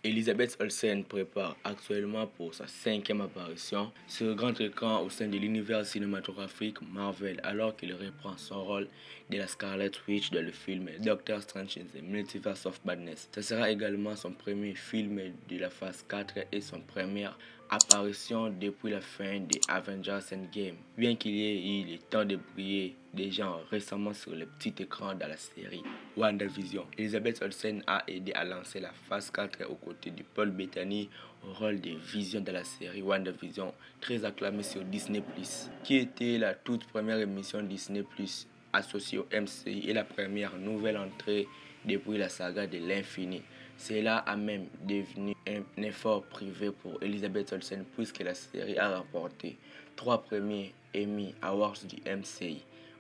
Elizabeth Olsen prépare actuellement pour sa 5e apparition sur grand écran au sein de l'univers cinématographique Marvel alors qu'il reprend son rôle de la Scarlet Witch dans le film Doctor Strange in the Multiverse of Madness. Ce sera également son premier film de la phase 4 et son première apparition depuis la fin de Avengers Endgame. Bien qu'il y ait eu le temps de briller déjà récemment sur le petit écran dans la série WandaVision, Elizabeth Olsen a aidé à lancer la phase 4 aux côtés de Paul Bettany au rôle de Vision dans la série WandaVision, très acclamée sur Disney+, qui était la toute première émission Disney+, associée au MCU et la première nouvelle entrée depuis la saga de l'infini. Cela a même devenu un effort privé pour Elizabeth Olsen puisque la série a remporté 3 premiers Emmy Awards du MCU.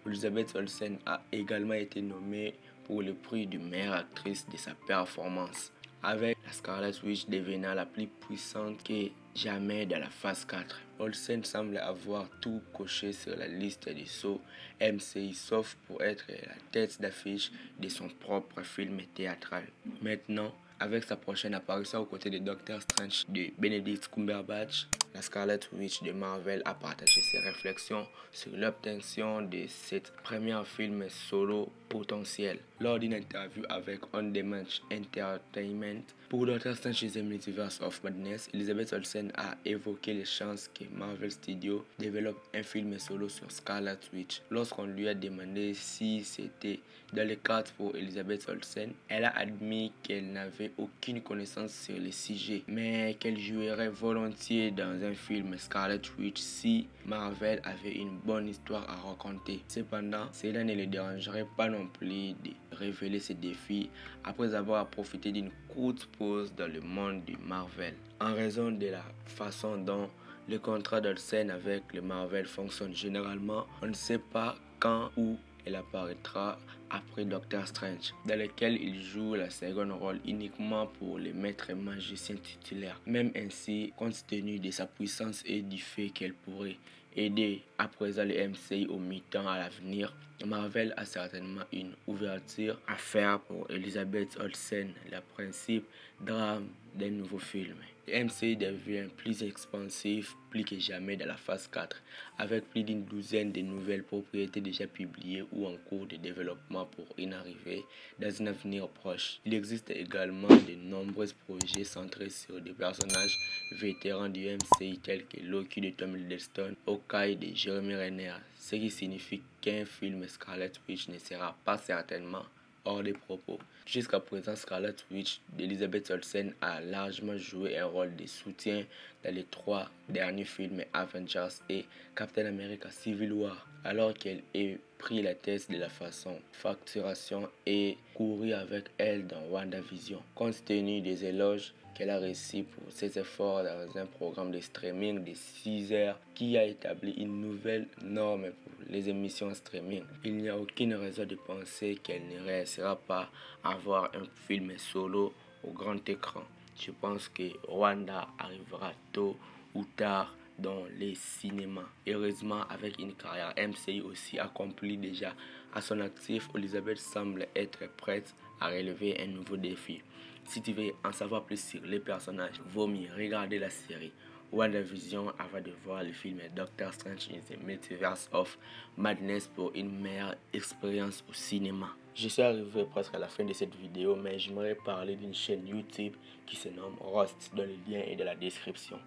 Elizabeth Olsen a également été nommée pour le prix de meilleure actrice de sa performance, avec la Scarlet Witch devenant la plus puissante que jamais dans la phase 4. Olsen semble avoir tout coché sur la liste des sauts MCU sauf pour être la tête d'affiche de son propre film théâtral. Maintenant, avec sa prochaine apparition aux côtés de Doctor Strange de Benedict Cumberbatch, la Scarlet Witch de Marvel a partagé ses réflexions sur l'obtention de cette première film solo potentiel. Lors d'une interview avec On Demand Entertainment pour Doctor Strange in the Multiverse of Madness, Elizabeth Olsen a évoqué les chances que Marvel Studios développe un film solo sur Scarlet Witch. Lorsqu'on lui a demandé si c'était dans les cartes pour Elizabeth Olsen, elle a admis qu'elle n'avait aucune connaissance sur le sujet, mais qu'elle jouerait volontiers dans un film Scarlet Witch si Marvel avait une bonne histoire à raconter. Cependant, cela ne le dérangerait pas non plus de révéler ses défis après avoir profité d'une courte pause dans le monde du Marvel. En raison de la façon dont le contrat d'Olsen avec le Marvel fonctionne généralement, on ne sait pas quand ou elle apparaîtra après Doctor Strange, dans lequel il joue la seconde rôle uniquement pour le maître magicien titulaire. Même ainsi, compte tenu de sa puissance et du fait qu'elle pourrait aider à présent le MCU au mi-temps à l'avenir, Marvel a certainement une ouverture à faire pour Elizabeth Olsen, le principe drame d'un nouveau film. Le MCU devient plus expansif plus que jamais dans la phase 4, avec plus d'une douzaine de nouvelles propriétés déjà publiées ou en cours de développement pour une arrivée dans un avenir proche. Il existe également de nombreux projets centrés sur des personnages vétérans du MCU tels que Loki de Tom Hiddleston, Hawkeye de Jeremy Renner, ce qui signifie qu'un film Scarlet Witch ne sera pas certainement hors des propos. Jusqu'à présent, Scarlet Witch d'Elizabeth Olsen a largement joué un rôle de soutien dans les 3 derniers films Avengers et Captain America Civil War, alors qu'elle ait pris la tête de la façon facturation et couru avec elle dans WandaVision. Compte tenu des éloges qu'elle a reçus pour ses efforts dans un programme de streaming de 6 heures qui a établi une nouvelle norme pour les émissions streaming, il n'y a aucune raison de penser qu'elle ne réussira pas à avoir un film solo au grand écran. Je pense que Wanda arrivera tôt ou tard dans les cinémas. Heureusement, avec une carrière MCU aussi accomplie déjà à son actif, Elizabeth semble être prête à relever un nouveau défi. Si tu veux en savoir plus sur les personnages, vaut mieux regarder la série WandaVision avant de voir le film Doctor Strange in the Multiverse of Madness pour une meilleure expérience au cinéma. Je suis arrivé presque à la fin de cette vidéo, mais j'aimerais parler d'une chaîne YouTube qui se nomme Rust, dont le lien est dans la description.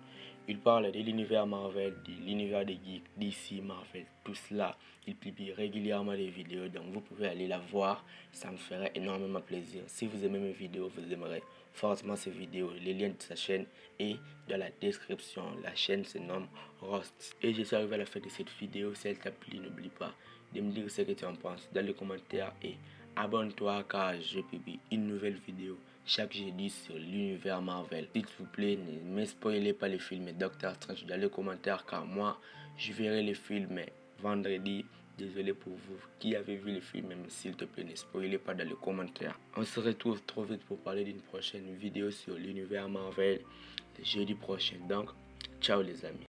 Il parle de l'univers Marvel, de l'univers des geeks, DC, Marvel, tout cela. Il publie régulièrement des vidéos, donc vous pouvez aller la voir, ça me ferait énormément plaisir. Si vous aimez mes vidéos, vous aimerez fortement ces vidéos. Le lien de sa chaîne est dans la description. La chaîne se nomme Rust. Et je suis arrivé à la fin de cette vidéo. Si elle t'a plu, n'oublie pas de me dire ce que tu en penses dans les commentaires et abonne-toi car je publie une nouvelle vidéo chaque jeudi sur l'univers Marvel. S'il vous plaît, ne me spoilez pas les films Doctor Strange dans les commentaires car moi, je verrai les films vendredi. Désolé pour vous qui avez vu le film, mais s'il te plaît, ne spoilez pas dans les commentaires. On se retrouve trop vite pour parler d'une prochaine vidéo sur l'univers Marvel le jeudi prochain. Donc, ciao les amis.